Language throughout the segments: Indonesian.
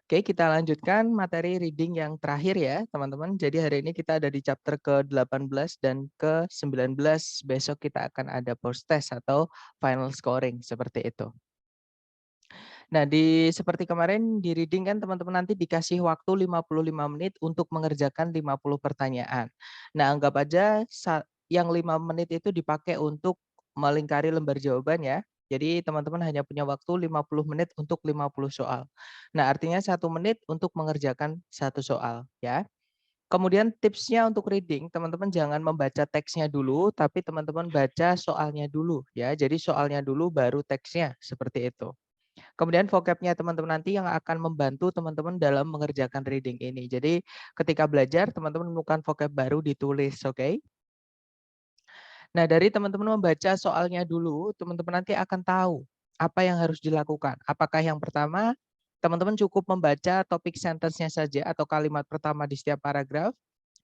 Oke, kita lanjutkan materi reading yang terakhir ya, teman-teman. Jadi hari ini kita ada di chapter ke-18 dan ke-19. Besok kita akan ada post test atau final scoring seperti itu. Nah, seperti kemarin di reading kan teman-teman nanti dikasih waktu 55 menit untuk mengerjakan 50 pertanyaan. Nah, anggap aja yang 5 menit itu dipakai untuk melingkari lembar jawaban ya. Jadi teman-teman hanya punya waktu 50 menit untuk 50 soal. Nah, artinya 1 menit untuk mengerjakan 1 soal ya. Kemudian tipsnya untuk reading, teman-teman jangan membaca teksnya dulu, tapi teman-teman baca soalnya dulu ya. Jadi soalnya dulu baru teksnya, seperti itu. Kemudian vocabnya teman-teman nanti yang akan membantu teman-teman dalam mengerjakan reading ini. Jadi ketika belajar teman-teman menemukan vocab baru ditulis, oke? Nah, dari teman-teman membaca soalnya dulu, teman-teman nanti akan tahu apa yang harus dilakukan. Apakah yang pertama, teman-teman cukup membaca topik sentence-nya saja atau kalimat pertama di setiap paragraf,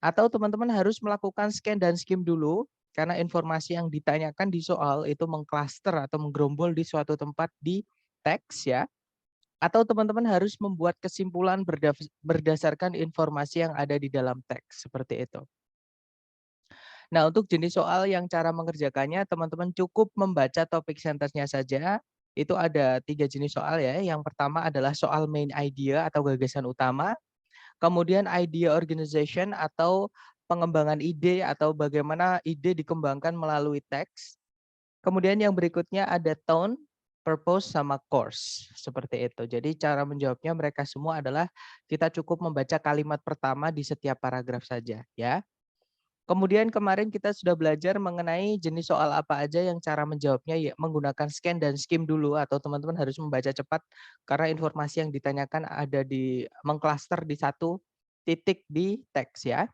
atau teman-teman harus melakukan scan dan skim dulu, karena informasi yang ditanyakan di soal itu mengklaster atau menggerombol di suatu tempat di teks ya. Atau teman-teman harus membuat kesimpulan berdasarkan informasi yang ada di dalam teks, seperti itu. Nah, untuk jenis soal yang cara mengerjakannya, teman-teman cukup membaca topik sentence-nya saja. Itu ada 3 jenis soal ya. Yang pertama adalah soal main idea atau gagasan utama. Kemudian idea organization atau pengembangan ide atau bagaimana ide dikembangkan melalui teks. Kemudian yang berikutnya ada tone, purpose, sama course. Seperti itu. Jadi cara menjawabnya mereka semua adalah kita cukup membaca kalimat pertama di setiap paragraf saja ya. Kemudian kemarin kita sudah belajar mengenai jenis soal apa aja yang cara menjawabnya ya menggunakan scan dan skim dulu atau teman-teman harus membaca cepat karena informasi yang ditanyakan ada di mengklaster di satu titik di teks ya.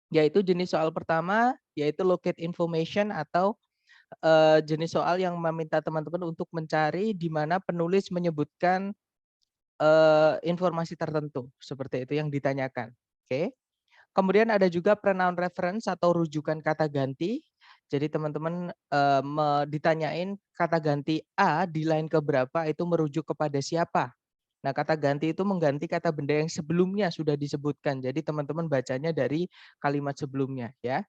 Yaitu jenis soal pertama yaitu locate information atau jenis soal yang meminta teman-teman untuk mencari di mana penulis menyebutkan informasi tertentu seperti itu yang ditanyakan. Oke. Kemudian ada juga pronoun reference atau rujukan kata ganti. Jadi teman-teman ditanyain kata ganti A di line keberapa itu merujuk kepada siapa. Nah, kata ganti itu mengganti kata benda yang sebelumnya sudah disebutkan. Jadi teman-teman bacanya dari kalimat sebelumnya ya.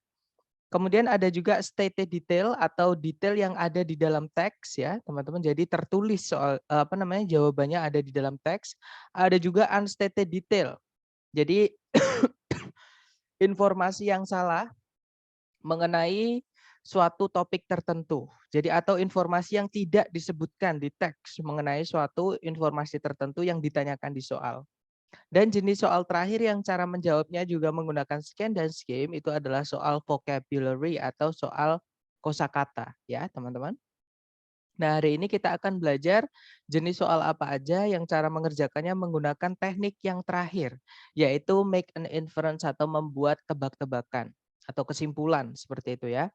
Kemudian ada juga stated detail atau detail yang ada di dalam teks ya, teman-teman. Jadi tertulis soal apa namanya jawabannya ada di dalam teks. Ada juga unstated detail. Jadi informasi yang salah mengenai suatu topik tertentu. Jadi atau informasi yang tidak disebutkan di teks mengenai suatu informasi tertentu yang ditanyakan di soal. Dan jenis soal terakhir yang cara menjawabnya juga menggunakan scan dan skim itu adalah soal vocabulary atau soal kosakata ya, teman-teman. Nah, hari ini kita akan belajar jenis soal apa aja yang cara mengerjakannya menggunakan teknik yang terakhir, yaitu make an inference atau membuat tebak-tebakan atau kesimpulan seperti itu ya.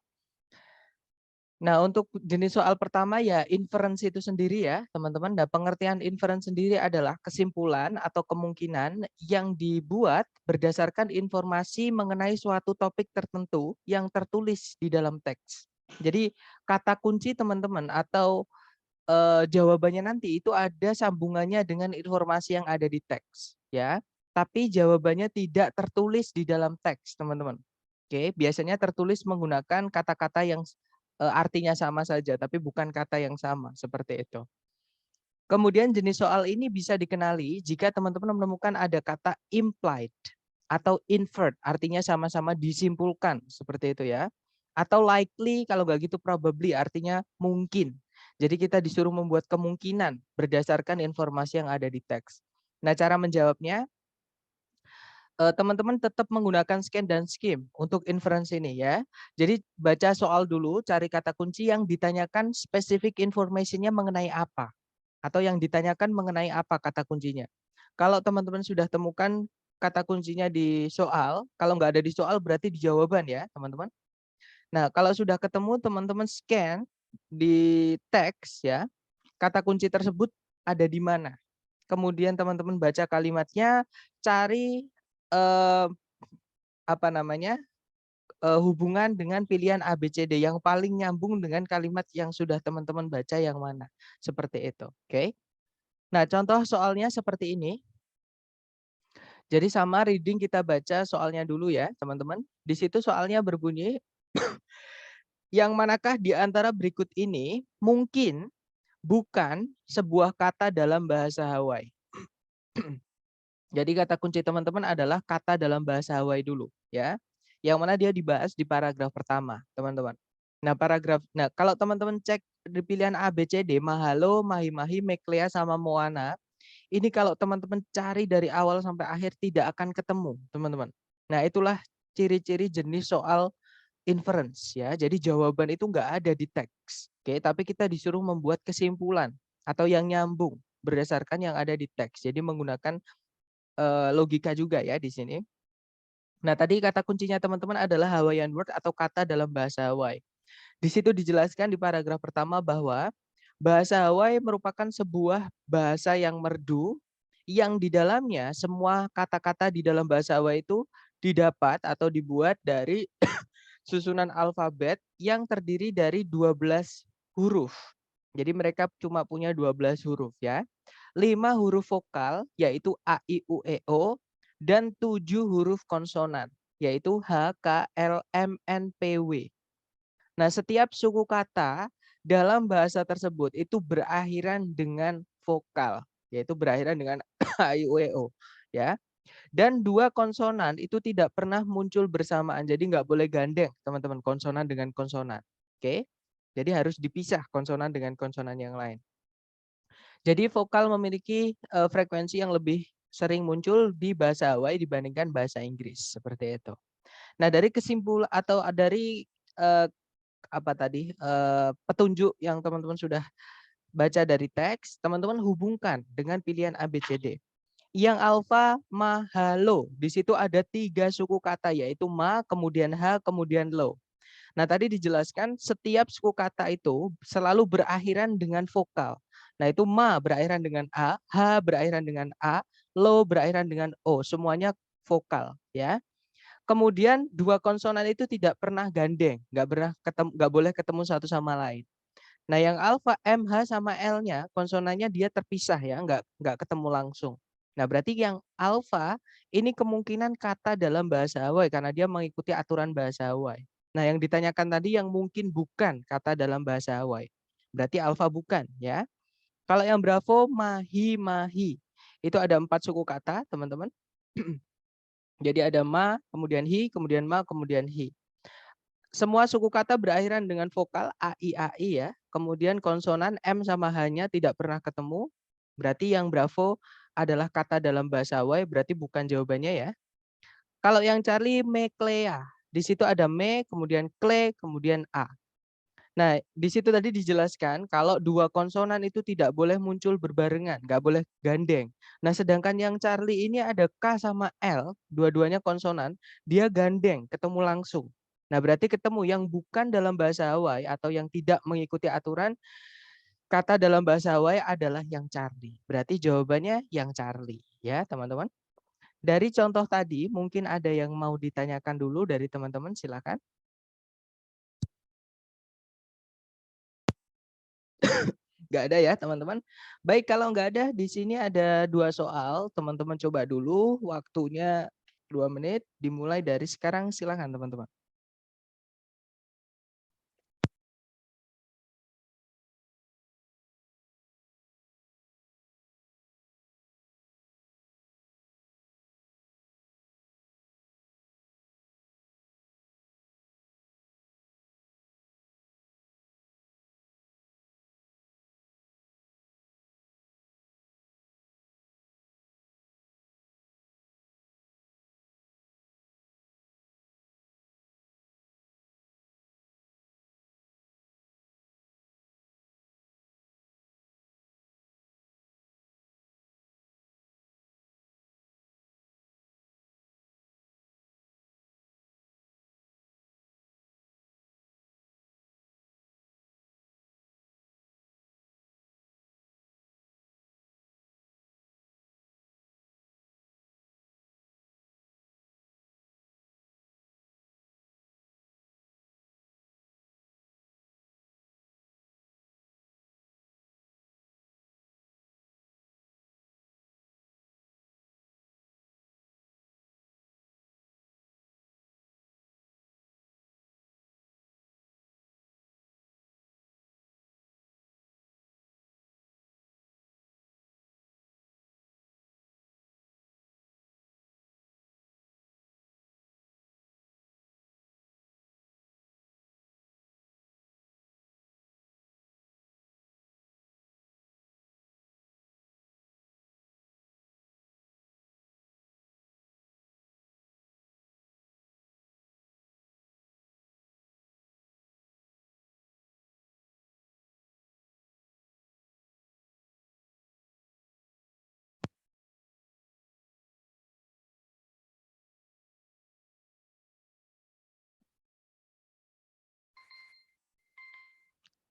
Nah, untuk jenis soal pertama ya inference itu sendiri ya, teman-teman. Nah, pengertian inference sendiri adalah kesimpulan atau kemungkinan yang dibuat berdasarkan informasi mengenai suatu topik tertentu yang tertulis di dalam teks. Jadi, kata kunci teman-teman atau jawabannya nanti itu ada sambungannya dengan informasi yang ada di teks, ya. Tapi jawabannya tidak tertulis di dalam teks, teman-teman. Oke, biasanya tertulis menggunakan kata-kata yang artinya sama saja, tapi bukan kata yang sama, seperti itu. Kemudian jenis soal ini bisa dikenali jika teman-teman menemukan ada kata implied atau inferred, artinya sama-sama disimpulkan, seperti itu ya. Atau likely, kalau nggak gitu probably, artinya mungkin. Jadi kita disuruh membuat kemungkinan berdasarkan informasi yang ada di teks. Nah, cara menjawabnya, teman-teman tetap menggunakan scan dan skim untuk inference ini ya. Jadi baca soal dulu, cari kata kunci yang ditanyakan specific information-nya mengenai apa. Atau yang ditanyakan mengenai apa kata kuncinya. Kalau teman-teman sudah temukan kata kuncinya di soal, kalau nggak ada di soal berarti di jawaban ya teman-teman. Nah, kalau sudah ketemu teman-teman scan di teks ya, kata kunci tersebut ada di mana. Kemudian teman-teman baca kalimatnya, cari eh, apa namanya hubungan dengan pilihan A, B, C, D yang paling nyambung dengan kalimat yang sudah teman-teman baca yang mana. Seperti itu. Oke. Nah, contoh soalnya seperti ini. Jadi sama reading kita baca soalnya dulu ya, teman-teman. Di situ soalnya berbunyi, yang manakah di antara berikut ini mungkin bukan sebuah kata dalam bahasa Hawaii. Jadi kata kunci teman-teman adalah kata dalam bahasa Hawaii dulu ya. Yang mana dia dibahas di paragraf pertama, teman-teman. Nah, kalau teman-teman cek di pilihan A, B, C, D, Mahalo, Mahi-Mahi, Meklea sama Moana, ini kalau teman-teman cari dari awal sampai akhir tidak akan ketemu, teman-teman. Nah, itulah ciri-ciri jenis soal inference ya. Jadi jawaban itu nggak ada di teks. Oke, tapi kita disuruh membuat kesimpulan atau yang nyambung berdasarkan yang ada di teks. Jadi menggunakan logika juga ya di sini. Nah, tadi kata kuncinya teman-teman adalah Hawaiian word atau kata dalam bahasa Hawaii. Di situ dijelaskan di paragraf pertama bahwa bahasa Hawaii merupakan sebuah bahasa yang merdu yang di dalamnya semua kata-kata di dalam bahasa Hawaii itu didapat atau dibuat dari susunan alfabet yang terdiri dari 12 huruf. Jadi mereka cuma punya 12 huruf ya. 5 huruf vokal yaitu A, I, U, E, O dan 7 huruf konsonan yaitu H, K, L, M, N, P, W. Nah, setiap suku kata dalam bahasa tersebut itu berakhiran dengan vokal, yaitu berakhiran dengan A, I, U, E, O. Ya. Dan dua konsonan itu tidak pernah muncul bersamaan. Jadi nggak boleh gandeng, teman-teman, konsonan dengan konsonan. Oke? Jadi harus dipisah konsonan dengan konsonan yang lain. Jadi vokal memiliki frekuensi yang lebih sering muncul di bahasa Hawaii dibandingkan bahasa Inggris, seperti itu. Nah, dari kesimpulan atau dari petunjuk yang teman-teman sudah baca dari teks, teman-teman hubungkan dengan pilihan A, B, C, D. Yang alfa mahalo, di situ ada 3 suku kata yaitu ma, kemudian ha, kemudian lo. Nah, tadi dijelaskan setiap suku kata itu selalu berakhiran dengan vokal. Nah, itu ma berakhiran dengan a, ha berakhiran dengan a, lo berakhiran dengan o, semuanya vokal ya. Kemudian dua konsonan itu tidak pernah gandeng, nggak boleh ketemu satu sama lain. Nah, yang alfa MH sama L-nya konsonannya dia terpisah ya, nggak ketemu langsung. Nah, berarti yang alfa ini kemungkinan kata dalam bahasa Hawaii karena dia mengikuti aturan bahasa Hawaii. Nah, yang ditanyakan tadi yang mungkin bukan kata dalam bahasa Hawaii. Berarti alfa bukan ya. Kalau yang Bravo mahi-mahi. Itu ada 4 suku kata, teman-teman. Jadi ada ma, kemudian hi, kemudian ma, kemudian hi. Semua suku kata berakhiran dengan vokal a, i, ya. Kemudian konsonan M sama H-nya tidak pernah ketemu. Berarti yang Bravo adalah kata dalam bahasa Hawaii, berarti bukan jawabannya ya. Kalau yang Charlie Meklea, di situ ada me, kemudian kle, kemudian a. Nah, di situ tadi dijelaskan kalau dua konsonan itu tidak boleh muncul berbarengan, nggak boleh gandeng. Nah, sedangkan yang Charlie ini ada K sama L, dua-duanya konsonan, dia gandeng, ketemu langsung. Nah, berarti ketemu yang bukan dalam bahasa Hawaii atau yang tidak mengikuti aturan, kata dalam bahasa Hawaii adalah yang Charlie. Berarti jawabannya yang Charlie, ya teman-teman. Dari contoh tadi, mungkin ada yang mau ditanyakan dulu dari teman-teman, silakan. Nggak ada ya teman-teman. Baik, kalau nggak ada, di sini ada 2 soal. Teman-teman coba dulu, waktunya 2 menit, dimulai dari sekarang, silakan teman-teman.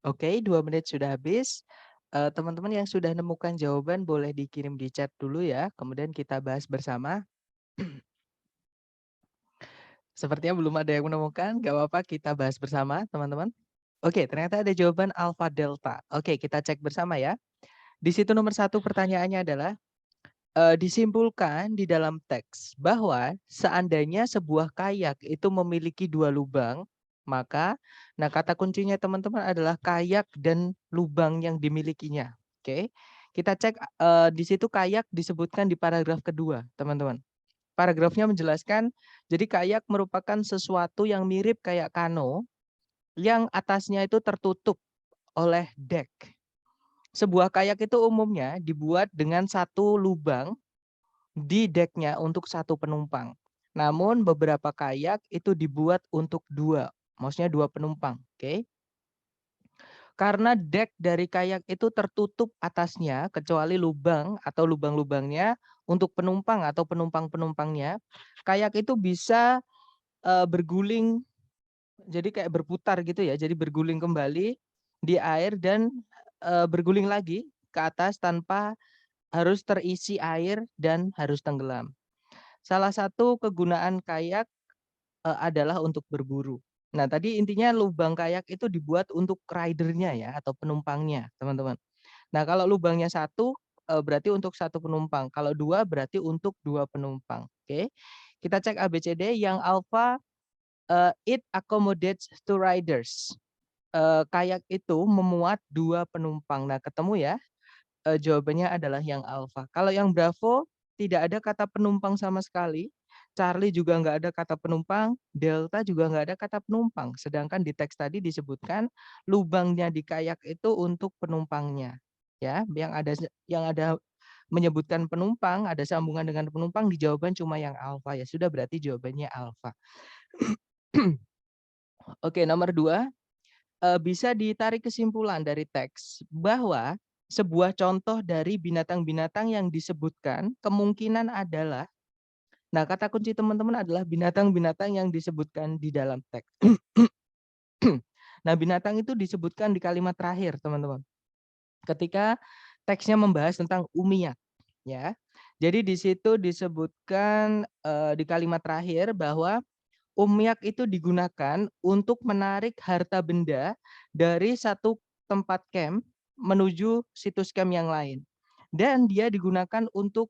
Oke, 2 menit sudah habis. Teman-teman yang sudah nemukan jawaban boleh dikirim di chat dulu ya, kemudian kita bahas bersama. Sepertinya belum ada yang menemukan, nggak apa-apa kita bahas bersama teman-teman. Oke, ternyata ada jawaban alfa delta. Oke, kita cek bersama ya. Di situ nomor 1 pertanyaannya adalah, disimpulkan di dalam teks bahwa seandainya sebuah kayak itu memiliki 2 lubang, maka nah kata kuncinya teman-teman adalah kayak dan lubang yang dimilikinya. Oke. Kita cek, di situ kayak disebutkan di paragraf kedua, teman-teman. Paragrafnya menjelaskan, jadi kayak merupakan sesuatu yang mirip kayak kano, yang atasnya itu tertutup oleh dek. Sebuah kayak itu umumnya dibuat dengan satu lubang di deknya untuk satu penumpang. Namun beberapa kayak itu dibuat untuk dua, maksudnya dua penumpang. Oke. Karena dek dari kayak itu tertutup atasnya kecuali lubang atau lubang-lubangnya untuk penumpang atau penumpang-penumpangnya, kayak itu bisa berguling, jadi kayak berputar gitu ya, jadi berguling kembali di air dan, berguling lagi ke atas tanpa harus terisi air dan harus tenggelam. Salah satu kegunaan kayak, adalah untuk berburu. Nah, tadi intinya lubang kayak itu dibuat untuk rider-nya ya atau penumpangnya, teman-teman. Nah, kalau lubangnya satu, berarti untuk satu penumpang, kalau 2 berarti untuk 2 penumpang, oke. Kita cek ABCD yang alfa, it accommodates 2 riders. Kayak itu memuat 2 penumpang. Nah, ketemu ya, jawabannya adalah yang alfa. Kalau yang bravo, tidak ada kata penumpang sama sekali, Charlie juga nggak ada kata penumpang, delta juga nggak ada kata penumpang. Sedangkan di teks tadi disebutkan lubangnya di kayak itu untuk penumpangnya. Ya, yang ada menyebutkan penumpang, ada sambungan dengan penumpang, di jawaban cuma yang alfa, ya sudah berarti jawabannya alfa. Oke, nomor 2. Bisa ditarik kesimpulan dari teks bahwa sebuah contoh dari binatang-binatang yang disebutkan kemungkinan adalah, nah kata kunci teman-teman adalah binatang-binatang yang disebutkan di dalam teks. Nah, binatang itu disebutkan di kalimat terakhir, teman-teman. Ketika teksnya membahas tentang umiyak, ya. Jadi di situ disebutkan di kalimat terakhir bahwa umyak itu digunakan untuk menarik harta benda dari satu tempat camp menuju situs camp yang lain. Dan dia digunakan untuk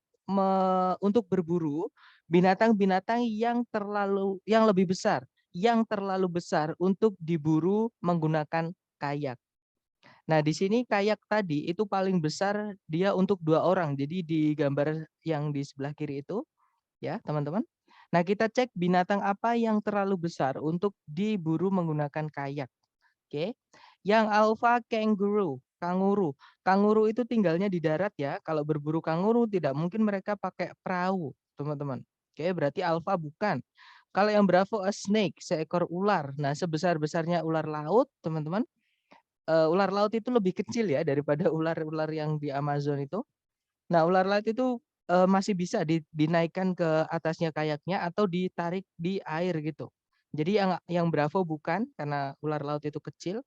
berburu binatang-binatang yang lebih besar, yang terlalu besar untuk diburu menggunakan kayak. Nah, di sini kayak tadi itu paling besar dia untuk 2 orang. Jadi di gambar yang di sebelah kiri itu ya, teman-teman. Nah, kita cek binatang apa yang terlalu besar untuk diburu menggunakan kayak. Oke. Yang alfa kangaroo, kanguru. Kanguru itu tinggalnya di darat ya. Kalau berburu kanguru tidak mungkin mereka pakai perahu, teman-teman. Oke, berarti alfa bukan. Kalau yang bravo a snake, seekor ular. Nah, sebesar-besarnya ular laut, teman-teman. Ular laut itu lebih kecil ya daripada ular-ular yang di Amazon itu. Nah, ular laut itu, masih bisa dinaikkan ke atasnya kayaknya atau ditarik di air gitu. Jadi yang bravo bukan, karena ular laut itu kecil.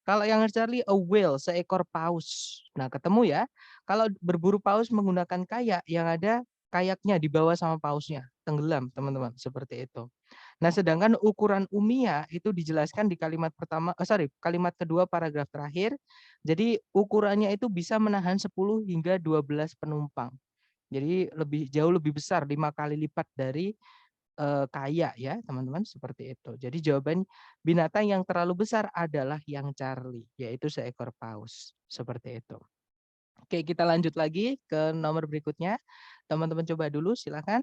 Kalau yang Charlie a whale, seekor paus. Nah, ketemu ya. Kalau berburu paus menggunakan kayak, yang ada kayaknya dibawa sama pausnya, tenggelam, teman-teman, seperti itu. Nah, sedangkan ukuran umia itu dijelaskan di kalimat pertama, kalimat kedua paragraf terakhir. Jadi ukurannya itu bisa menahan 10 hingga 12 penumpang. Jadi jauh lebih besar, 5 kali lipat dari kayak ya, teman-teman, seperti itu. Jadi jawaban binatang yang terlalu besar adalah yang Charlie, yaitu seekor paus, seperti itu. Oke, kita lanjut lagi ke nomor berikutnya. Teman-teman coba dulu, silakan.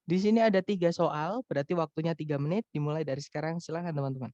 Di sini ada 3 soal, berarti waktunya 3 menit, dimulai dari sekarang, silakan teman-teman.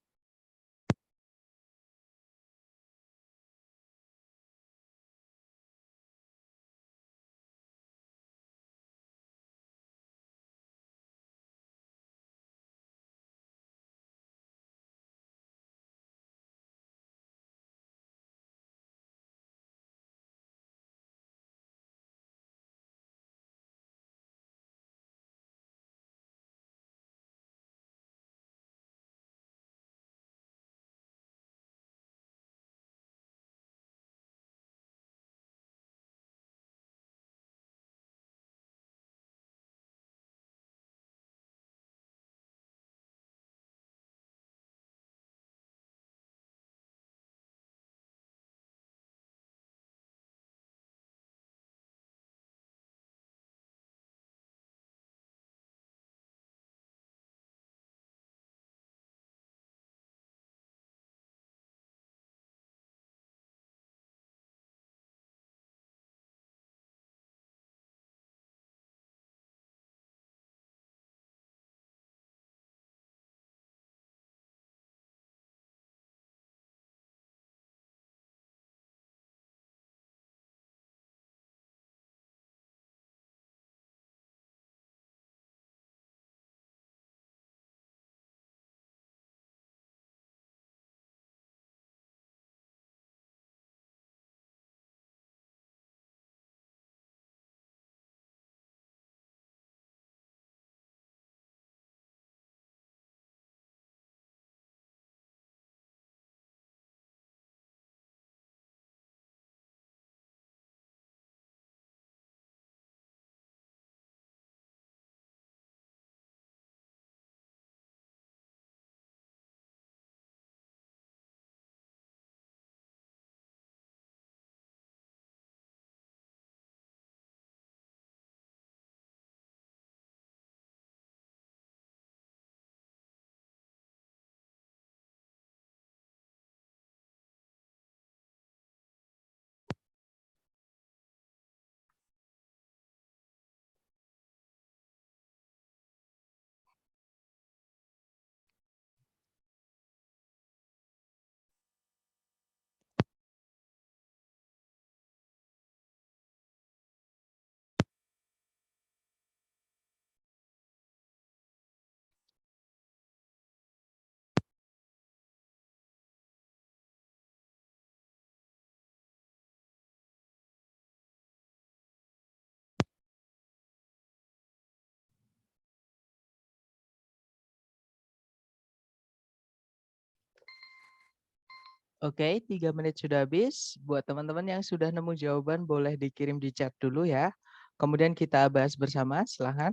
Oke, 3 menit sudah habis. Buat teman-teman yang sudah nemu jawaban boleh dikirim di chat dulu ya. Kemudian kita bahas bersama, silahkan.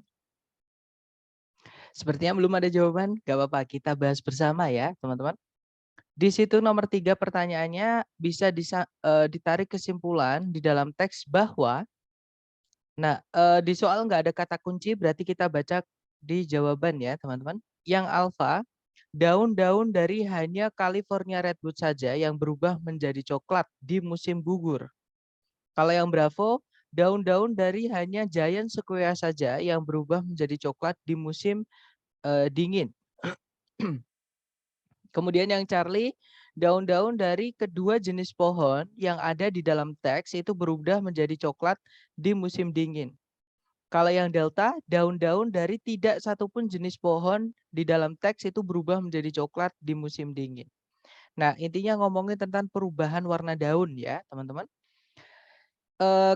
Sepertinya belum ada jawaban, gak apa-apa, kita bahas bersama ya teman-teman. Di situ nomor 3 pertanyaannya bisa ditarik kesimpulan di dalam teks bahwa, nah di soal nggak ada kata kunci berarti kita baca di jawaban ya teman-teman. Yang alfa, daun-daun dari hanya California Redwood saja yang berubah menjadi coklat di musim gugur. Kalau yang Bravo, daun-daun dari hanya Giant Sequoia saja yang berubah menjadi coklat di musim dingin. Kemudian yang Charlie, daun-daun dari kedua jenis pohon yang ada di dalam teks itu berubah menjadi coklat di musim dingin. Kalau yang Delta, daun-daun dari tidak satupun jenis pohon di dalam teks itu berubah menjadi coklat di musim dingin. Nah, intinya ngomongin tentang perubahan warna daun ya, teman-teman.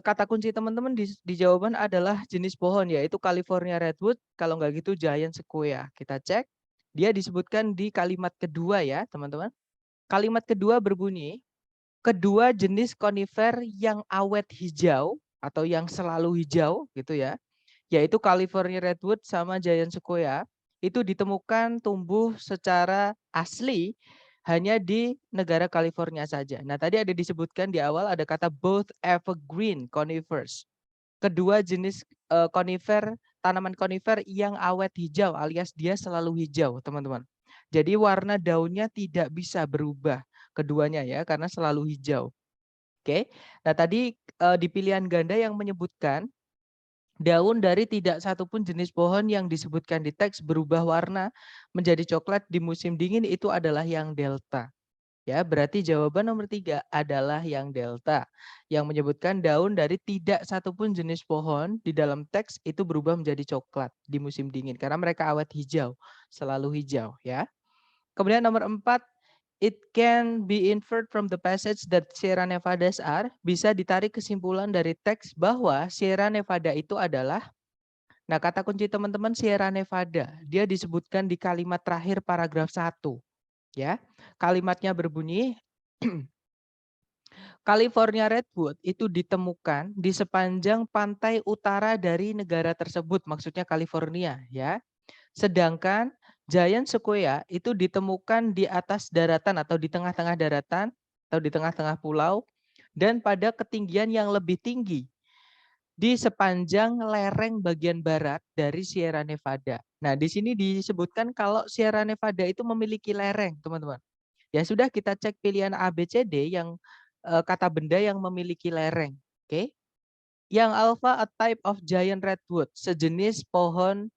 Kata kunci teman-teman di jawaban adalah jenis pohon, yaitu California Redwood, kalau nggak gitu Giant Sequoia. Kita cek, dia disebutkan di kalimat kedua ya, teman-teman. Kalimat kedua berbunyi, kedua jenis konifer yang awet hijau atau yang selalu hijau gitu ya, yaitu California Redwood sama Giant Sequoia, itu ditemukan tumbuh secara asli hanya di negara California saja. Nah, tadi ada disebutkan di awal ada kata both evergreen conifers. Kedua jenis konifer, tanaman konifer yang awet hijau alias dia selalu hijau, teman-teman. Jadi warna daunnya tidak bisa berubah keduanya ya karena selalu hijau. Oke. Nah, tadi di pilihan ganda yang menyebutkan daun dari tidak satupun jenis pohon yang disebutkan di teks berubah warna menjadi coklat di musim dingin itu adalah yang delta. Ya, berarti jawaban nomor 3 adalah yang delta. Yang menyebutkan daun dari tidak satupun jenis pohon di dalam teks itu berubah menjadi coklat di musim dingin. Karena mereka awet hijau, selalu hijau ya. Kemudian nomor 4, it can be inferred from the passage that Sierra Nevadas are. Bisa ditarik kesimpulan dari teks bahwa Sierra Nevada itu adalah, nah kata kunci teman-teman Sierra Nevada. Dia disebutkan di kalimat terakhir paragraf 1. Ya, kalimatnya berbunyi, California Redwood itu ditemukan di sepanjang pantai utara dari negara tersebut, maksudnya California ya. Sedangkan Giant Sequoia itu ditemukan di atas daratan atau di tengah-tengah daratan atau di tengah-tengah pulau dan pada ketinggian yang lebih tinggi di sepanjang lereng bagian barat dari Sierra Nevada. Nah, di sini disebutkan kalau Sierra Nevada itu memiliki lereng, teman-teman. Ya sudah, kita cek pilihan A, B, C, D yang kata benda yang memiliki lereng. Oke. Yang alpha, a type of giant redwood, sejenis pohon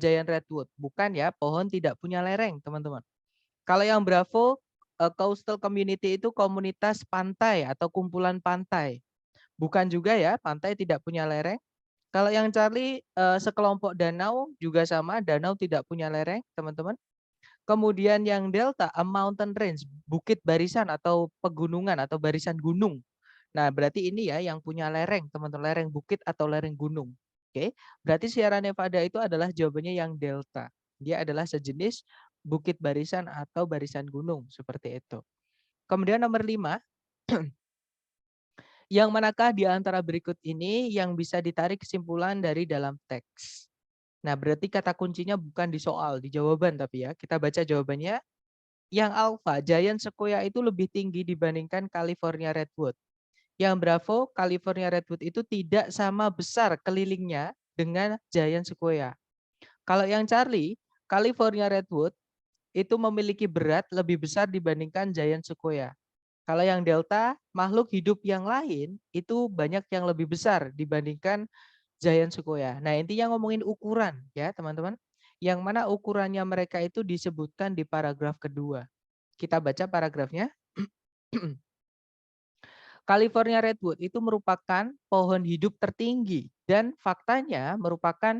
giant redwood. Bukan ya, pohon tidak punya lereng, teman-teman. Kalau yang Bravo, coastal community itu komunitas pantai atau kumpulan pantai. Bukan juga ya, pantai tidak punya lereng. Kalau yang Charlie, sekelompok danau juga sama, danau tidak punya lereng, teman-teman. Kemudian yang Delta, a mountain range, bukit barisan atau pegunungan atau barisan gunung. Nah, berarti ini ya yang punya lereng, teman-teman, lereng bukit atau lereng gunung. Oke, berarti Sierra Nevada itu adalah jawabannya yang Delta. Dia adalah sejenis bukit barisan atau barisan gunung, seperti itu. Kemudian nomor 5, yang manakah di antara berikut ini yang bisa ditarik kesimpulan dari dalam teks? Nah, berarti kata kuncinya bukan di soal, di jawaban tapi ya. Kita baca jawabannya. Yang alpha, Giant Sequoia itu lebih tinggi dibandingkan California Redwood. Yang Bravo, California Redwood itu tidak sama besar kelilingnya dengan Giant Sequoia. Kalau yang Charlie, California Redwood itu memiliki berat lebih besar dibandingkan Giant Sequoia. Kalau yang Delta, makhluk hidup yang lain itu banyak yang lebih besar dibandingkan Giant Sequoia. Nah, intinya ngomongin ukuran ya, teman-teman. Yang mana ukurannya mereka itu disebutkan di paragraf kedua. Kita baca paragrafnya. California Redwood itu merupakan pohon hidup tertinggi dan faktanya merupakan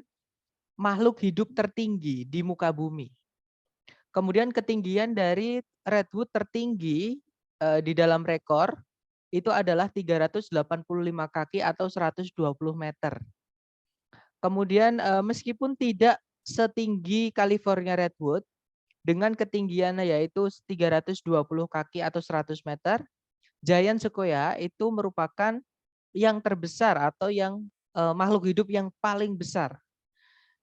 makhluk hidup tertinggi di muka bumi. Kemudian ketinggian dari redwood tertinggi di dalam rekor itu adalah 385 kaki atau 120 meter. Kemudian meskipun tidak setinggi California Redwood, dengan ketinggiannya yaitu 320 kaki atau 100 meter. Giant sequoia itu merupakan yang terbesar atau yang makhluk hidup yang paling besar.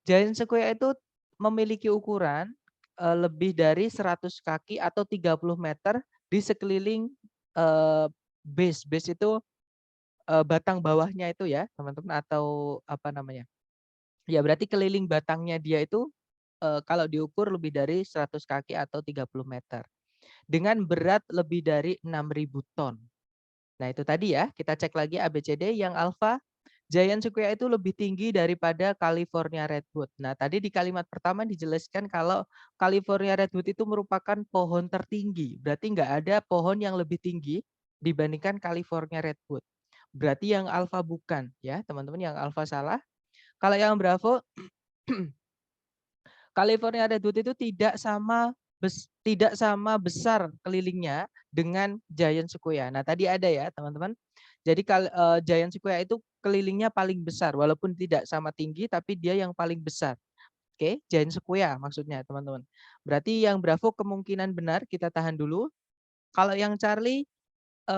Giant sequoia itu memiliki ukuran lebih dari 100 kaki atau 30 meter di sekeliling base. Base itu batang bawahnya itu ya, teman-teman, atau apa namanya? Ya, berarti keliling batangnya dia itu kalau diukur lebih dari 100 kaki atau 30 meter. Dengan berat lebih dari 6.000 ton. Nah, itu tadi ya, kita cek lagi ABCD. Yang alfa, Giant sequoia itu lebih tinggi daripada California redwood. Nah, tadi di kalimat pertama dijelaskan kalau California redwood itu merupakan pohon tertinggi. Berarti nggak ada pohon yang lebih tinggi dibandingkan California redwood. Berarti yang alfa bukan ya, teman-teman, yang alfa salah. Kalau yang Bravo, California redwood itu tidak sama besar kelilingnya dengan Giant sequoia. Nah, tadi ada ya, teman-teman. Jadi Giant sequoia itu kelilingnya paling besar walaupun tidak sama tinggi tapi dia yang paling besar. Oke, Giant sequoia maksudnya, teman-teman. Berarti yang Bravo kemungkinan benar, kita tahan dulu. Kalau yang Charlie,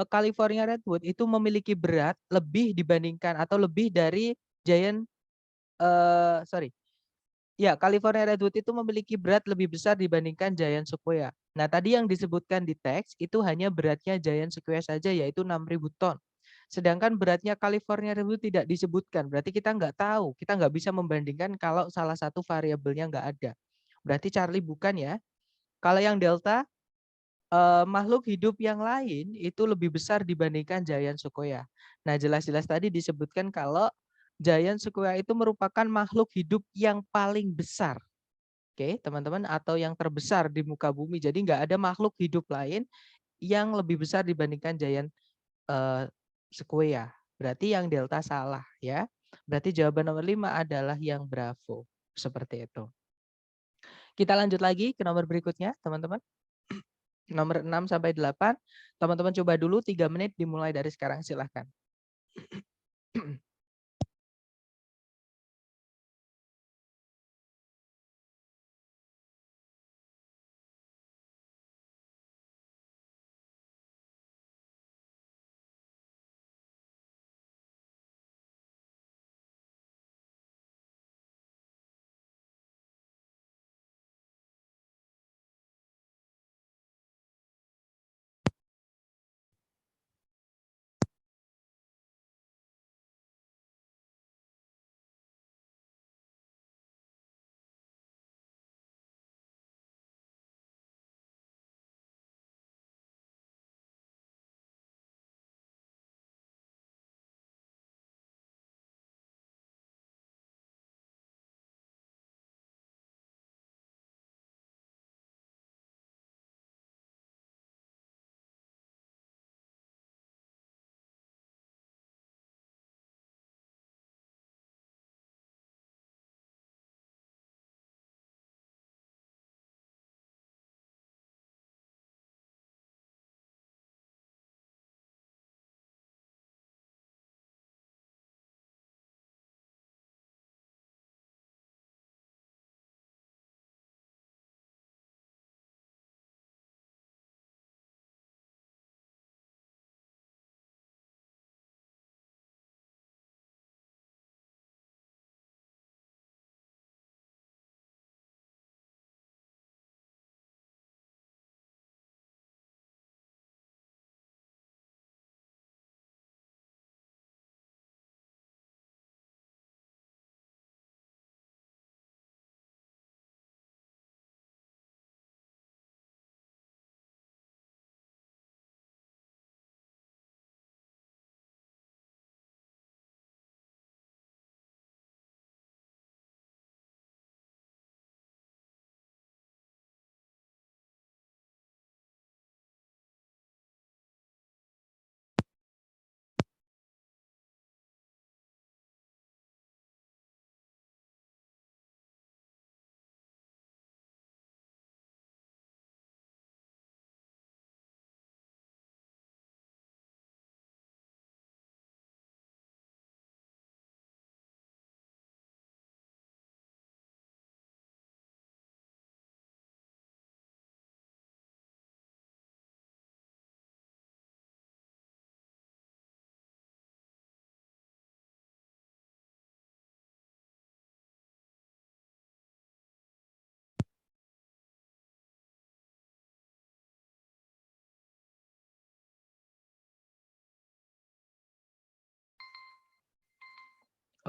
California redwood itu memiliki berat lebih dibandingkan atau lebih dari Giant sorry. Ya, California redwood itu memiliki berat lebih besar dibandingkan Giant sequoia. Nah, tadi yang disebutkan di teks itu hanya beratnya Giant sequoia saja, yaitu 6.000 ton. Sedangkan beratnya California redwood tidak disebutkan. Berarti kita nggak tahu, kita nggak bisa membandingkan kalau salah satu variabelnya nggak ada. Berarti Charlie bukan ya. Kalau yang Delta, makhluk hidup yang lain itu lebih besar dibandingkan Giant sequoia. Nah, jelas-jelas tadi disebutkan kalau Giant sequoia itu merupakan makhluk hidup yang paling besar. Oke, teman-teman, atau yang terbesar di muka bumi. Jadi nggak ada makhluk hidup lain yang lebih besar dibandingkan Giant sequoia. Berarti yang Delta salah ya. Berarti jawaban nomor 5 adalah yang Bravo. Seperti itu. Kita lanjut lagi ke nomor berikutnya, teman-teman. Nomor 6 sampai 8. Teman-teman coba dulu 3 menit dimulai dari sekarang, silahkan.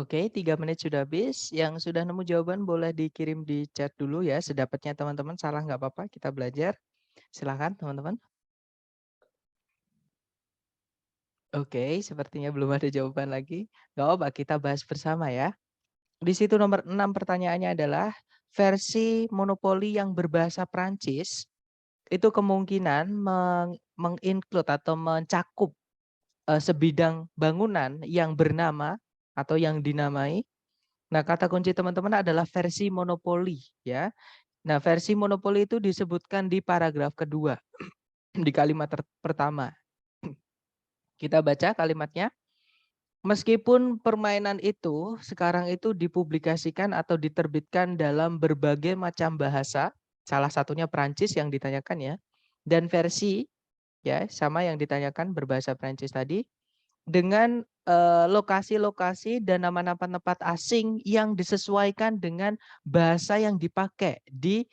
Oke, 3 menit sudah habis. Yang sudah nemu jawaban boleh dikirim di chat dulu ya, sedapatnya teman-teman. Salah nggak apa-apa, kita belajar. Silakan teman-teman. Oke, sepertinya belum ada jawaban lagi. Nggak apa, kita bahas bersama ya. Di situ nomor 6 pertanyaannya adalah versi monopoli yang berbahasa Prancis itu kemungkinan menginclude atau mencakup sebidang bangunan yang bernama atau yang dinamai. Nah, kata kunci teman-teman adalah versi monopoli ya. Nah, versi monopoli itu disebutkan di paragraf kedua di kalimat pertama. Kita baca kalimatnya. Meskipun permainan itu sekarang itu dipublikasikan atau diterbitkan dalam berbagai macam bahasa, salah satunya Prancis yang ditanyakan ya, dan versi ya sama yang ditanyakan berbahasa Prancis tadi, dengan lokasi-lokasi dan nama-nama tempat asing yang disesuaikan dengan bahasa yang dipakai di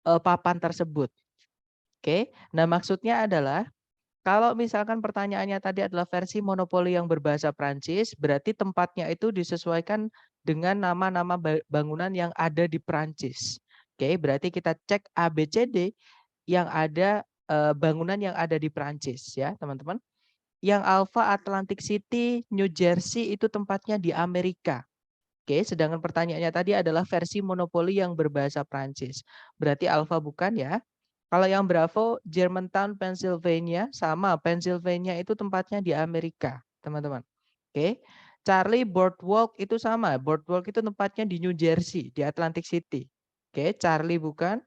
papan tersebut. Oke, nah maksudnya adalah kalau misalkan pertanyaannya tadi adalah versi monopoli yang berbahasa Prancis, berarti tempatnya itu disesuaikan dengan nama-nama bangunan yang ada di Prancis. Oke, berarti kita cek ABCD yang ada bangunan yang ada di Prancis ya, teman-teman. Yang Alpha Atlantic City, New Jersey itu tempatnya di Amerika. Oke, sedangkan pertanyaannya tadi adalah versi monopoli yang berbahasa Prancis. Berarti Alpha bukan ya. Kalau yang Bravo, Germantown, Pennsylvania, sama. Pennsylvania itu tempatnya di Amerika, teman-teman. Oke. Charlie, Boardwalk itu sama. Boardwalk itu tempatnya di New Jersey, di Atlantic City. Oke, Charlie bukan.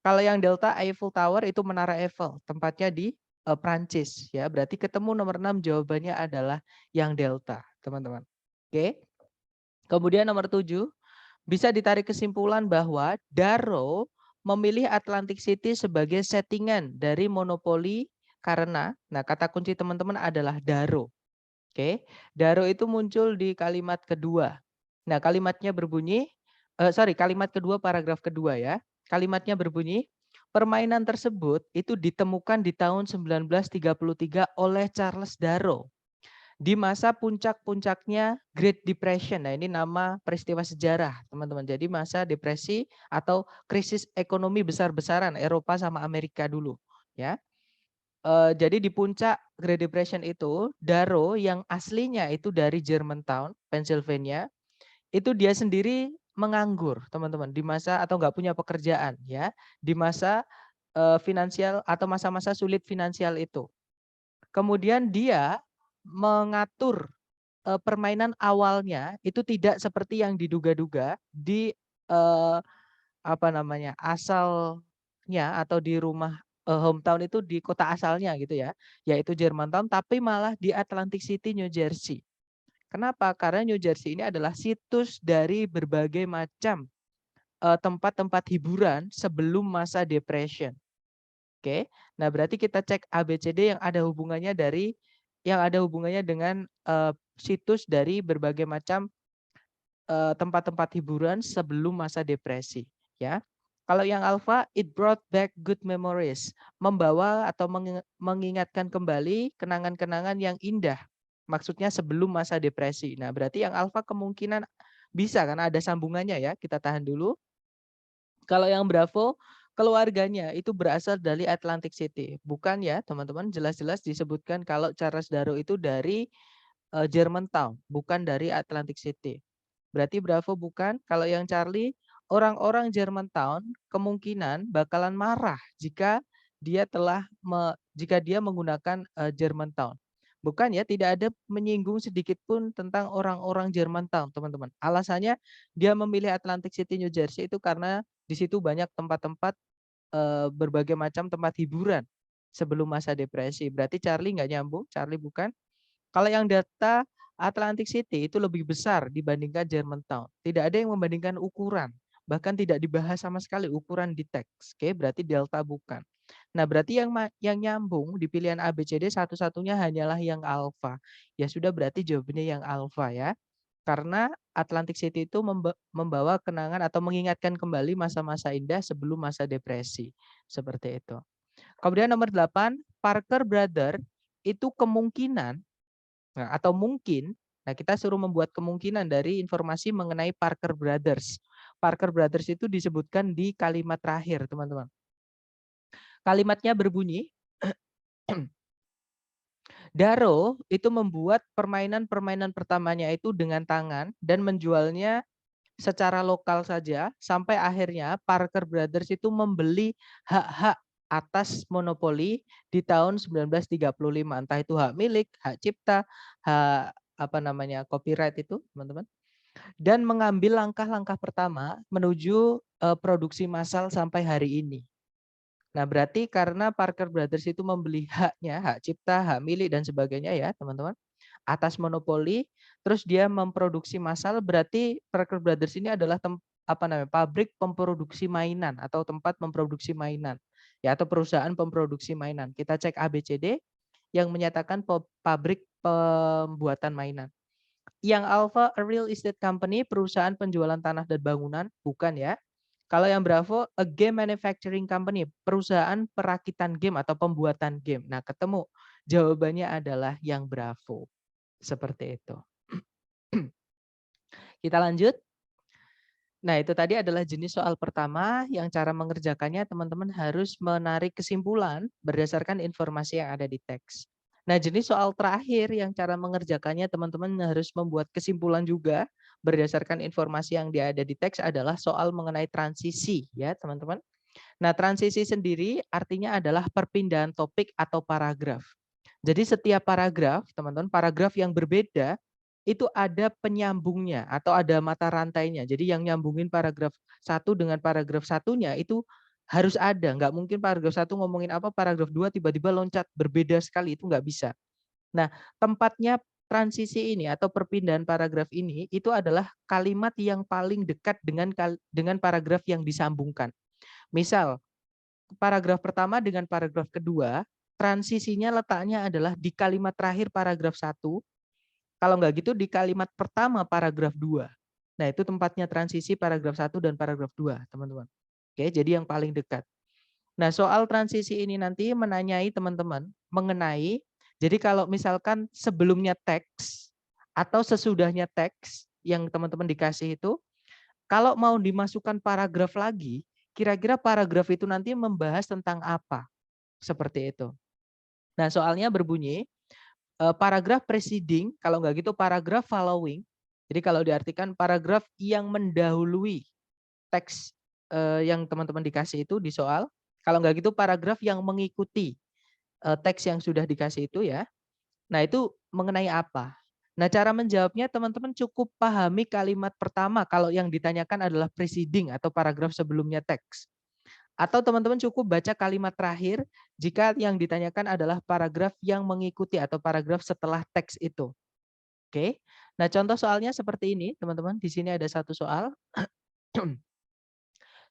Kalau yang Delta, Eiffel Tower itu Menara Eiffel, tempatnya di Prancis. Ya, berarti ketemu nomor 6 jawabannya adalah yang Delta, teman-teman. Oke. Kemudian nomor 7, bisa ditarik kesimpulan bahwa Darrow memilih Atlantic City sebagai settingan dari monopoli karena, nah kata kunci teman-teman adalah Darrow. Oke, Darrow itu muncul di kalimat kedua. Nah kalimatnya berbunyi, kalimat kedua paragraf kedua ya. Kalimatnya berbunyi, permainan tersebut itu ditemukan di tahun 1933 oleh Charles Darrow di masa puncak-puncaknya Great Depression. Nah, ini nama peristiwa sejarah, teman-teman. Jadi masa depresi atau krisis ekonomi besar-besaran Eropa sama Amerika dulu, ya. Jadi di puncak Great Depression itu, Darrow yang aslinya itu dari Germantown, Pennsylvania, itu dia sendiri menganggur, teman-teman, di masa atau nggak punya pekerjaan, ya, di masa finansial atau masa-masa sulit finansial itu. Kemudian dia mengatur permainan awalnya itu tidak seperti yang diduga-duga di apa namanya, asalnya atau di rumah hometown itu di kota asalnya gitu ya, yaitu Germantown tapi malah di Atlantic City, New Jersey. Kenapa? Karena New Jersey ini adalah situs dari berbagai macam tempat-tempat hiburan sebelum masa depression. Oke. Nah, berarti kita cek ABCD yang ada hubungannya dengan situs dari berbagai macam tempat-tempat hiburan sebelum masa depresi, ya. Kalau yang alpha, it brought back good memories, membawa atau mengingatkan kembali kenangan-kenangan yang indah. Maksudnya sebelum masa depresi. Nah, berarti yang alpha kemungkinan bisa karena ada sambungannya ya. Kita tahan dulu. Kalau yang Bravo, keluarganya itu berasal dari Atlantic City. Bukan ya, teman-teman. Jelas-jelas disebutkan kalau Charles Darrow itu dari Germantown, bukan dari Atlantic City. Berarti Bravo bukan. Kalau yang Charlie, orang-orang Germantown kemungkinan bakalan marah jika dia menggunakan Germantown. Bukan ya, tidak ada menyinggung sedikit pun tentang orang-orang Germantown, teman-teman. Alasannya dia memilih Atlantic City, New Jersey itu karena di situ banyak tempat-tempat berbagai macam tempat hiburan sebelum masa depresi. Berarti Charlie nggak nyambung, Charlie bukan. Kalau yang data Atlantic City itu lebih besar dibandingkan Germantown. Tidak ada yang membandingkan ukuran. Bahkan tidak dibahas sama sekali ukuran di teks. Oke, berarti delta bukan. Nah, berarti yang nyambung di pilihan A, B, C, D satu-satunya hanyalah yang alfa. Ya sudah berarti jawabannya yang alfa ya. Karena Atlantic City itu membawa kenangan atau mengingatkan kembali masa-masa indah sebelum masa depresi. Seperti itu. Kemudian nomor 8, Parker Brother itu kemungkinan atau mungkin Nah, kita suruh membuat kemungkinan dari informasi mengenai Parker Brothers. Parker Brothers itu disebutkan di kalimat terakhir, teman-teman. Kalimatnya berbunyi, Daro itu membuat permainan-permainan pertamanya itu dengan tangan dan menjualnya secara lokal saja sampai akhirnya Parker Brothers itu membeli hak-hak atas monopoli di tahun 1935, entah itu hak milik, hak cipta, hak copyright itu, teman-teman. Dan mengambil langkah-langkah pertama menuju produksi massal sampai hari ini. Nah, berarti karena Parker Brothers itu membeli haknya, hak cipta, hak milik dan sebagainya ya, teman-teman, atas monopoli, terus dia memproduksi massal, berarti Parker Brothers ini adalah pabrik pemproduksi mainan atau tempat memproduksi mainan. Ya, atau perusahaan pemproduksi mainan. Kita cek ABCD yang menyatakan pabrik pembuatan mainan. Yang Alpha, a real estate company, perusahaan penjualan tanah dan bangunan, bukan ya. Kalau yang Bravo, a game manufacturing company, perusahaan perakitan game atau pembuatan game. Nah, ketemu. Jawabannya adalah yang Bravo. Seperti itu. Kita lanjut. Nah, itu tadi adalah jenis soal pertama yang cara mengerjakannya teman-teman harus menarik kesimpulan berdasarkan informasi yang ada di teks. Nah, jenis soal terakhir yang cara mengerjakannya teman-teman harus membuat kesimpulan juga berdasarkan informasi yang ada di teks adalah soal mengenai transisi ya, teman-teman. Nah, transisi sendiri artinya adalah perpindahan topik atau paragraf. Jadi setiap paragraf, teman-teman, paragraf yang berbeda itu ada penyambungnya atau ada mata rantainya. Jadi yang nyambungin paragraf satu dengan paragraf satunya itu harus ada. Nggak mungkin paragraf satu ngomongin apa, paragraf dua tiba-tiba loncat berbeda sekali, itu nggak bisa. Nah, tempatnya transisi ini atau perpindahan paragraf ini itu adalah kalimat yang paling dekat dengan paragraf yang disambungkan. Misal, paragraf pertama dengan paragraf kedua, transisinya letaknya adalah di kalimat terakhir paragraf satu. Kalau nggak gitu di kalimat pertama paragraf 2. Nah, itu tempatnya transisi paragraf 1 dan paragraf 2, teman-teman. Oke, jadi yang paling dekat. Nah, soal transisi ini nanti menanyai teman-teman mengenai, jadi kalau misalkan sebelumnya teks atau sesudahnya teks yang teman-teman dikasih itu, kalau mau dimasukkan paragraf lagi, kira-kira paragraf itu nanti membahas tentang apa? Seperti itu. Nah, soalnya berbunyi, paragraf preceding, kalau nggak gitu paragraf following. Jadi kalau diartikan paragraf yang mendahului teks yang teman-teman dikasih itu di soal. Kalau nggak gitu paragraf yang mengikuti teks yang sudah dikasih itu ya. Nah, itu mengenai apa? Nah, cara menjawabnya teman-teman cukup pahami kalimat pertama kalau yang ditanyakan adalah preceding atau paragraf sebelumnya teks. Atau teman-teman cukup baca kalimat terakhir jika yang ditanyakan adalah paragraf yang mengikuti atau paragraf setelah teks itu. Oke. Nah, contoh soalnya seperti ini, teman-teman. Di sini ada satu soal.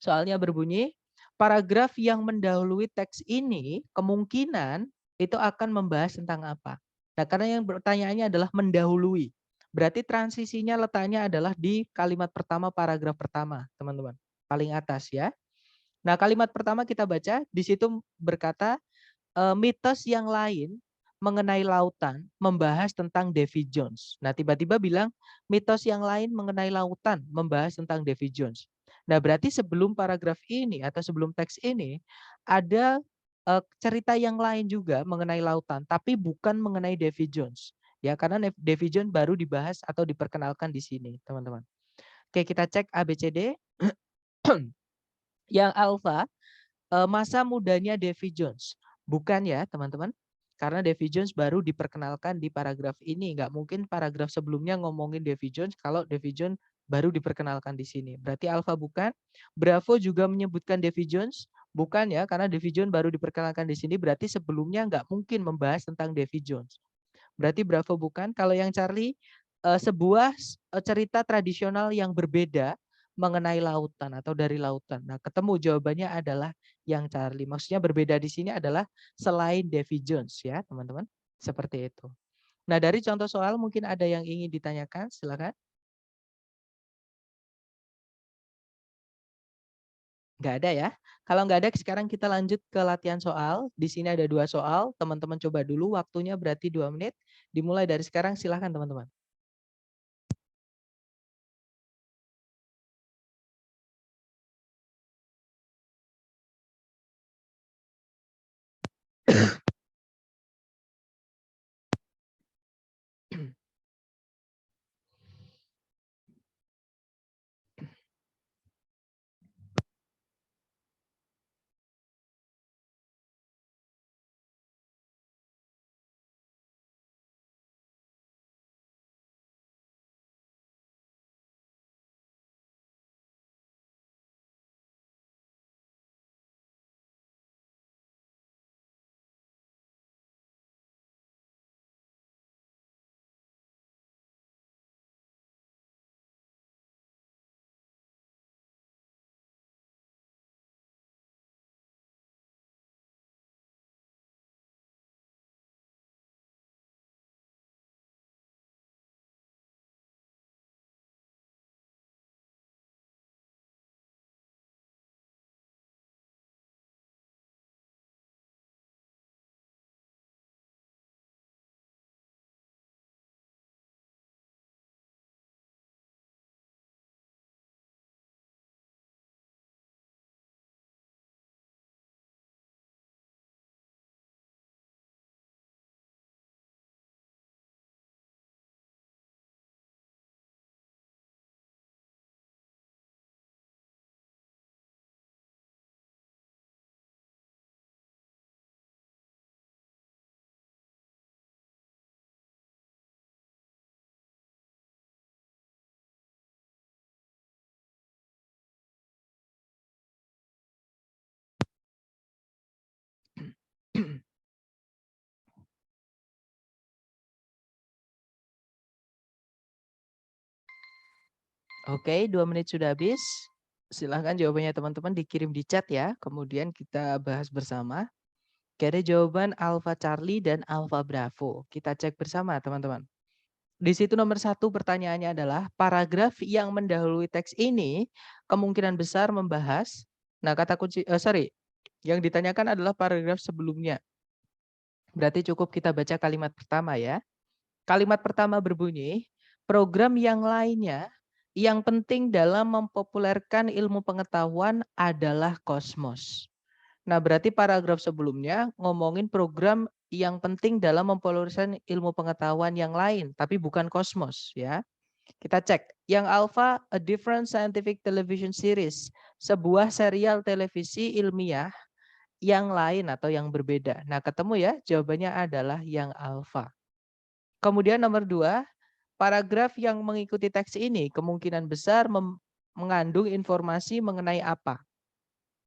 Soalnya berbunyi, paragraf yang mendahului teks ini kemungkinan itu akan membahas tentang apa. Nah, karena yang pertanyaannya adalah mendahului. Berarti transisinya letaknya adalah di kalimat pertama paragraf pertama, teman-teman. Paling atas ya. Nah, kalimat pertama kita baca, di situ berkata, mitos yang lain mengenai lautan membahas tentang Davy Jones. Nah, tiba-tiba bilang mitos yang lain mengenai lautan membahas tentang Davy Jones. Nah, berarti sebelum paragraf ini atau sebelum teks ini ada cerita yang lain juga mengenai lautan, tapi bukan mengenai Davy Jones. Ya, karena Davy Jones baru dibahas atau diperkenalkan di sini, teman-teman. Oke, kita cek ABCD. Yang alfa, masa mudanya Davy Jones. Bukan ya teman-teman. Karena Davy Jones baru diperkenalkan di paragraf ini. Nggak mungkin paragraf sebelumnya ngomongin Davy Jones kalau Davy Jones baru diperkenalkan di sini. Berarti alfa bukan. Bravo juga menyebutkan Davy Jones. Bukan ya, karena Davy Jones baru diperkenalkan di sini. Berarti sebelumnya nggak mungkin membahas tentang Davy Jones. Berarti Bravo bukan. Kalau yang Charlie, sebuah cerita tradisional yang berbeda mengenai lautan atau dari lautan. Nah, ketemu jawabannya adalah yang Charlie. Maksudnya berbeda di sini adalah selain Davy Jones ya, teman-teman. Seperti itu. Nah, dari contoh soal mungkin ada yang ingin ditanyakan, silakan. Nggak ada ya. Kalau nggak ada, sekarang kita lanjut ke latihan soal. Di sini ada 2 soal. Teman-teman coba dulu, waktunya berarti 2 menit. Dimulai dari sekarang, silakan teman-teman. Oke, 2 menit sudah habis. Silahkan jawabannya teman-teman dikirim di chat ya, kemudian kita bahas bersama. Oke, ada jawaban Alpha Charlie dan Alpha Bravo. Kita cek bersama teman-teman. Di situ nomor 1 pertanyaannya adalah paragraf yang mendahului teks ini kemungkinan besar membahas. Nah, kata kunci yang ditanyakan adalah paragraf sebelumnya. Berarti cukup kita baca kalimat pertama ya. Kalimat pertama berbunyi, program yang lainnya yang penting dalam mempopulerkan ilmu pengetahuan adalah Kosmos. Nah, berarti paragraf sebelumnya ngomongin program yang penting dalam mempopulerkan ilmu pengetahuan yang lain, tapi bukan Kosmos ya. Kita cek. Yang Alpha, A Different Scientific Television Series, sebuah serial televisi ilmiah yang lain atau yang berbeda. Nah, ketemu ya, jawabannya adalah yang Alpha. Kemudian nomor 2, paragraf yang mengikuti teks ini kemungkinan besar mengandung informasi mengenai apa.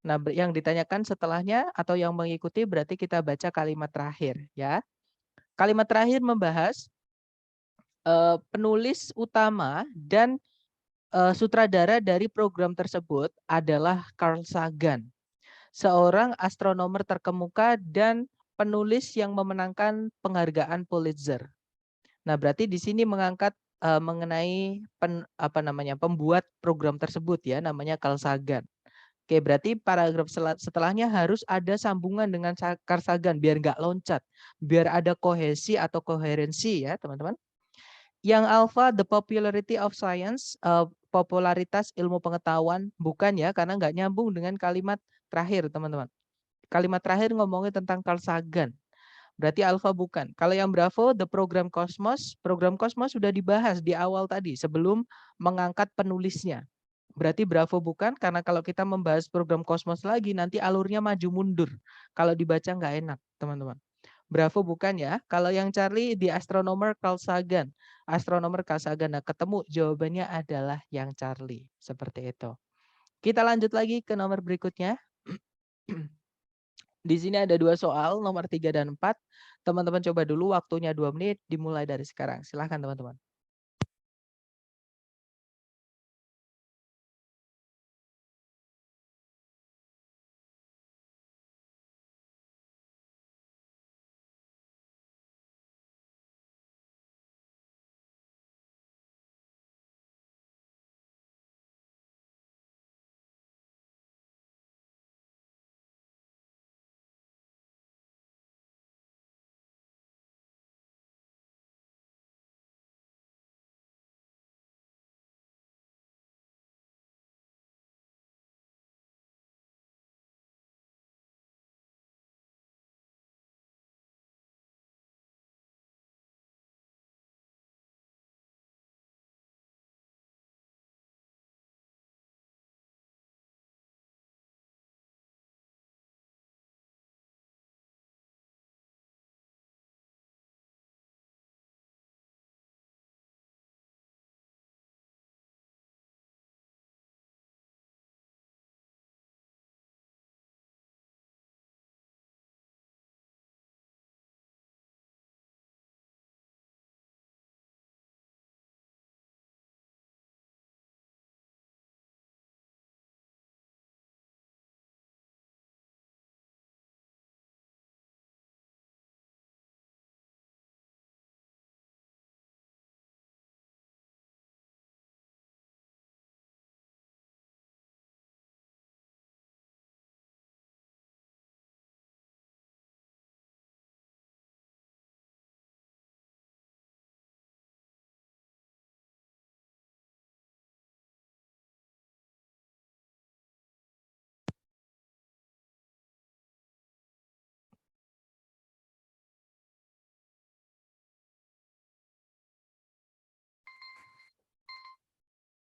Nah, yang ditanyakan setelahnya atau yang mengikuti berarti kita baca kalimat terakhir ya. Kalimat terakhir membahas penulis utama dan sutradara dari program tersebut adalah Carl Sagan, seorang astronomer terkemuka dan penulis yang memenangkan penghargaan Pulitzer. Nah, berarti di sini mengangkat mengenai pembuat program tersebut ya, namanya Carl Sagan. Oke, berarti paragraf setelahnya harus ada sambungan dengan Carl Sagan biar nggak loncat, biar ada kohesi atau koherensi ya, teman-teman. Yang Alpha, the popularity of science, popularitas ilmu pengetahuan, bukan ya, karena nggak nyambung dengan kalimat terakhir, teman-teman. Kalimat terakhir ngomongin tentang Carl Sagan. Berarti Alpha bukan. Kalau yang Bravo, the program Cosmos sudah dibahas di awal tadi sebelum mengangkat penulisnya. Berarti Bravo bukan, karena kalau kita membahas program Cosmos lagi, nanti alurnya maju mundur. Kalau dibaca nggak enak, teman-teman. Bravo bukan ya. Kalau yang Charlie, di astronomer Carl Sagan. Astronomer Carl Sagan. Nah, ketemu jawabannya adalah yang Charlie. Seperti itu. Kita lanjut lagi ke nomor berikutnya. Di sini ada 2 soal, nomor 3 dan 4. Teman-teman coba dulu, waktunya 2 menit, dimulai dari sekarang. Silahkan teman-teman.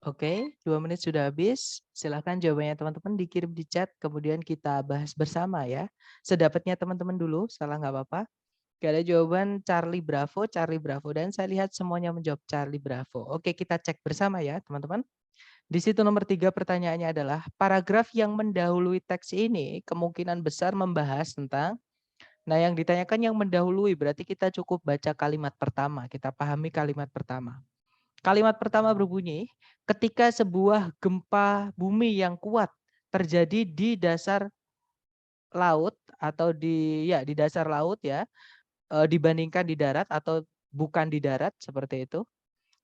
Oke, 2 menit sudah habis. Silahkan jawabannya teman-teman dikirim di chat, kemudian kita bahas bersama ya. Sedapatnya teman-teman dulu, salah nggak apa-apa. Gak ada jawaban Charlie Bravo, dan saya lihat semuanya menjawab Charlie Bravo. Oke, kita cek bersama ya teman-teman. Di situ nomor 3 pertanyaannya adalah, paragraf yang mendahului teks ini kemungkinan besar membahas tentang, nah yang ditanyakan yang mendahului, berarti kita cukup baca kalimat pertama, kita pahami kalimat pertama. Kalimat pertama berbunyi, ketika sebuah gempa bumi yang kuat terjadi di dasar laut atau di dasar laut ya, dibandingkan di darat atau bukan di darat seperti itu.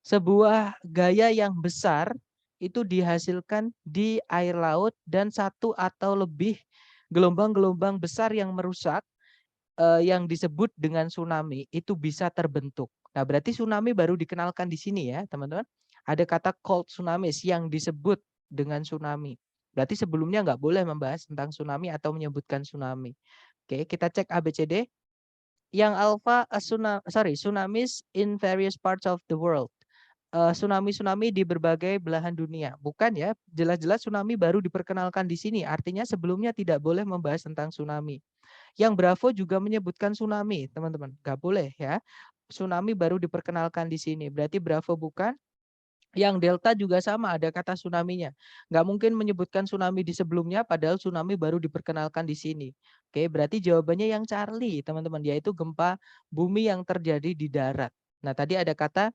Sebuah gaya yang besar itu dihasilkan di air laut dan satu atau lebih gelombang-gelombang besar yang merusak, yang disebut dengan tsunami itu bisa terbentuk. Nah, berarti tsunami baru dikenalkan di sini ya, teman-teman. Ada kata cold tsunamis yang disebut dengan tsunami. Berarti sebelumnya nggak boleh membahas tentang tsunami atau menyebutkan tsunami. Oke, kita cek ABCD. Yang alpha, tsunamis in various parts of the world. Tsunami-tsunami di berbagai belahan dunia. Bukan ya, jelas-jelas tsunami baru diperkenalkan di sini. Artinya sebelumnya tidak boleh membahas tentang tsunami. Yang Bravo juga menyebutkan tsunami, teman-teman. Nggak boleh ya. Tsunami baru diperkenalkan di sini. Berarti Bravo bukan. Yang Delta juga sama, ada kata tsunami-nya. Nggak mungkin menyebutkan tsunami di sebelumnya, padahal tsunami baru diperkenalkan di sini. Oke, berarti jawabannya yang Charlie, teman-teman, yaitu gempa bumi yang terjadi di darat. Nah, tadi ada kata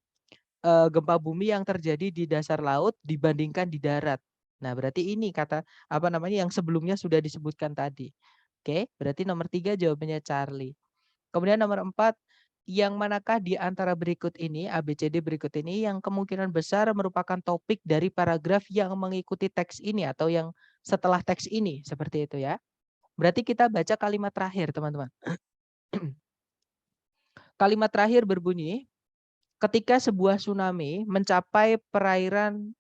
gempa bumi yang terjadi di dasar laut dibandingkan di darat. Nah, berarti ini kata apa namanya yang sebelumnya sudah disebutkan tadi. Oke, berarti nomor 3 jawabannya Charlie. Kemudian nomor 4, yang manakah di antara berikut ini, ABCD berikut ini yang kemungkinan besar merupakan topik dari paragraf yang mengikuti teks ini atau yang setelah teks ini, seperti itu ya. Berarti kita baca kalimat terakhir, teman-teman. Kalimat terakhir berbunyi, ketika sebuah tsunami mencapai perairan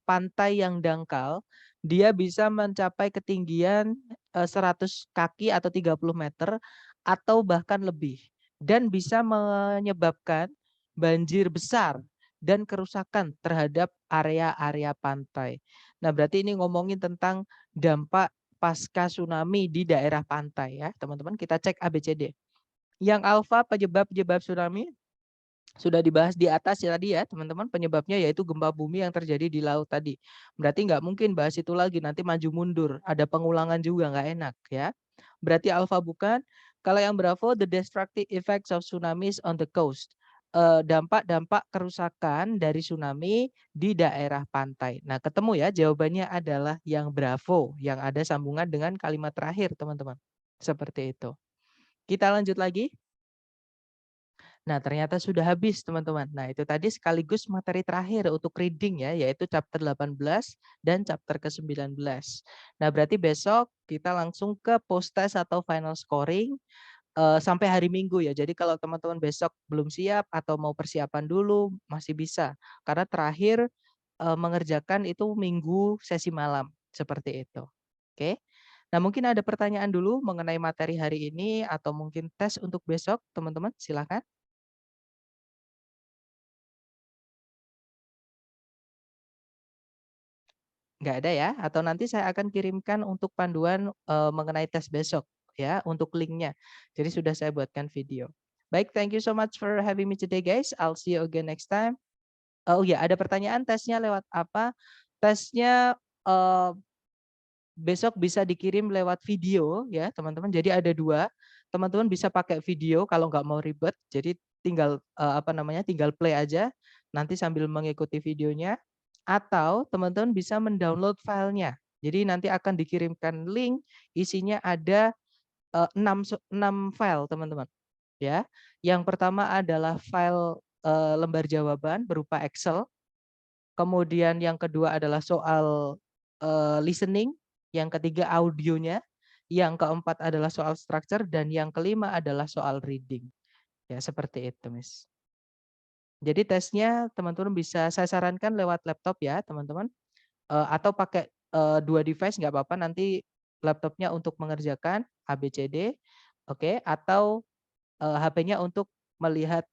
pantai yang dangkal, dia bisa mencapai ketinggian 100 kaki atau 30 meter atau bahkan lebih, dan bisa menyebabkan banjir besar dan kerusakan terhadap area-area pantai. Nah, berarti ini ngomongin tentang dampak pasca tsunami di daerah pantai ya, teman-teman. Kita cek ABCD. Yang alfa penyebab-penyebab tsunami sudah dibahas di atas ya tadi ya teman-teman, penyebabnya yaitu gempa bumi yang terjadi di laut tadi. Berarti nggak mungkin bahas itu lagi, nanti maju mundur, ada pengulangan juga nggak enak ya. Berarti alfa bukan. Kalau yang Bravo, the destructive effects of tsunamis on the coast. Dampak-dampak kerusakan dari tsunami di daerah pantai. Nah, ketemu ya, jawabannya adalah yang Bravo, yang ada sambungan dengan kalimat terakhir teman-teman. Seperti itu. Kita lanjut lagi. Nah, ternyata sudah habis, teman-teman. Nah, itu tadi sekaligus materi terakhir untuk reading ya, yaitu chapter 18 dan chapter ke-19. Nah, berarti besok kita langsung ke post test atau final scoring sampai hari Minggu ya. Jadi kalau teman-teman besok belum siap atau mau persiapan dulu, masih bisa. Karena terakhir mengerjakan itu Minggu sesi malam, seperti itu. Oke. Nah, mungkin ada pertanyaan dulu mengenai materi hari ini atau mungkin tes untuk besok, teman-teman, silakan. Nggak ada ya? Atau nanti saya akan kirimkan untuk panduan, mengenai tes besok ya, untuk linknya. Jadi sudah saya buatkan video. Baik, thank you so much for having me today guys. I'll see you again next time. Oh ya, ada pertanyaan tesnya lewat apa? Tesnya, besok bisa dikirim lewat video ya teman-teman. Jadi ada 2, teman-teman bisa pakai video kalau nggak mau ribet. Jadi tinggal, apa namanya, tinggal play aja, nanti sambil mengikuti videonya. Atau teman-teman bisa mendownload filenya. Jadi nanti akan dikirimkan link, isinya ada 6 file teman-teman. Ya, yang pertama adalah file lembar jawaban berupa Excel. Kemudian yang kedua adalah soal listening, yang ketiga audionya, yang keempat adalah soal structure, dan yang kelima adalah soal reading. Ya, seperti itu, Miss. Jadi tesnya teman-teman bisa saya sarankan lewat laptop ya, teman-teman. Atau pakai 2 device nggak apa-apa, nanti laptopnya untuk mengerjakan ABCD, oke, atau HP-nya untuk melihat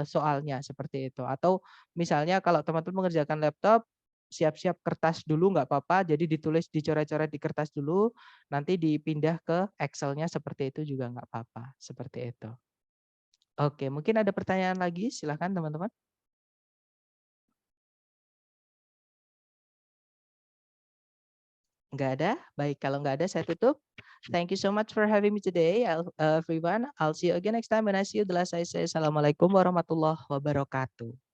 soalnya, seperti itu. Atau misalnya kalau teman-teman mengerjakan laptop, siap-siap kertas dulu nggak apa-apa, jadi ditulis, dicoret-coret di kertas dulu, nanti dipindah ke Excel-nya seperti itu juga nggak apa-apa, seperti itu. Oke, mungkin ada pertanyaan lagi, silahkan teman-teman. Nggak ada? Baik, kalau nggak ada saya tutup. Thank you so much for having me today, everyone. I'll see you again next time when I see you. The last I say, Assalamualaikum warahmatullahi wabarakatuh.